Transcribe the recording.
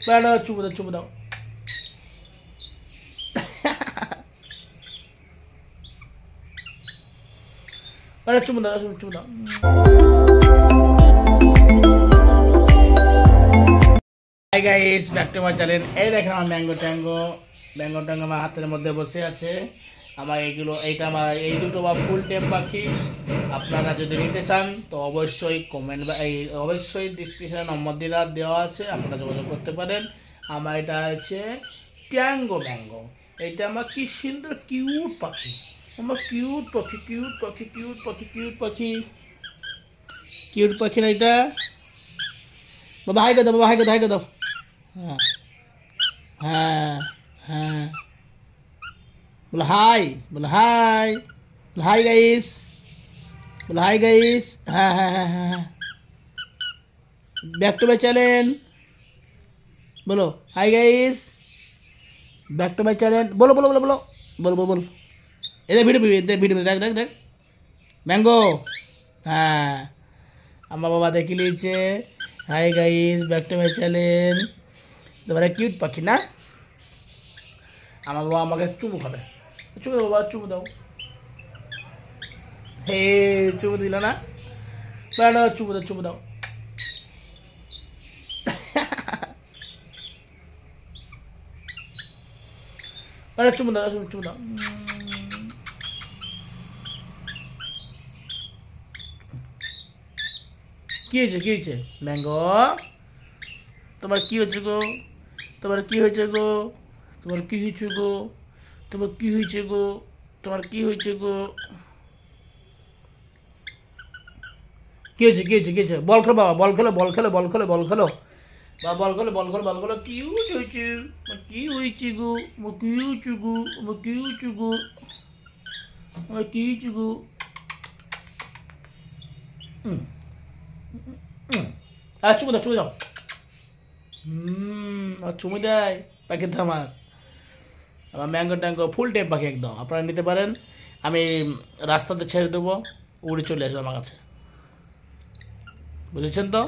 বেড়া চুমু দাও চুমু দাও। বেড়া চুমু দাও চুমু দাও। Hi guys, back to my channel. এই দেখেন আমার ম্যাঙ্গো ট্যাঙ্গো আমার হাতের মধ্যে বসে আছে। আমার এই দুটো বা ফুল টেপ পাখি আপনারা যদি নিতে চান তো অবশ্যই অবশ্যই ডিসক্রিপশনে নম্বর দেওয়া আছে, আপনারা যোগাযোগ করতে পারেন। আমার এটা হচ্ছে ট্যাঙ্গো ম্যাঙ্গো। এটা আমার কি সুন্দর কিউট পাখি, আমার কিউট পাখি না এটা। বাবা হাই দাও, বাবা হাই দাও। হ্যাঁ হ্যাঁ হ্যাঁ, বলো হাই, হাই গাইস, হ্যাঁ হ্যাঁ হ্যাঁ হ্যাঁ হ্যাঁ, ব্যাক টু মাই চ্যানেল, বলো hi guys, back to my channel, বলো এদের ভিডিও দেখ ম্যাঙ্গো। হ্যাঁ, আমার বাবা দেখে নিয়েছে। Hi guys, back to my channel. তোমার কিউট পাখি না? আমার বাবা আমাকে চুমু খাবে। চুমু দাও বাবা, চুমু দাও। হে, চুমু দিল না? বেড়া চুমু দাও। বেড়া চুমু দাও। কি হয়েছে ম্যাঙ্গো? তোমার কি হয়েছে গো? কি হয়েছে গো? বল খেলো বাবা, বল খেলো। বাবা বল খেলো। কি হয়েছে গো? চুমু দাও। চুমু দেয় পাখির ধামার। আমার ম্যাঙ্গো ট্যাঙ্গো ফুল টেপ পাখি একদম, আপনারা নিতে পারেন। আমি রাস্তাতে ছেড়ে দেবো, উড়ে চলে আসবে আমার কাছে, বুঝেছেন তো?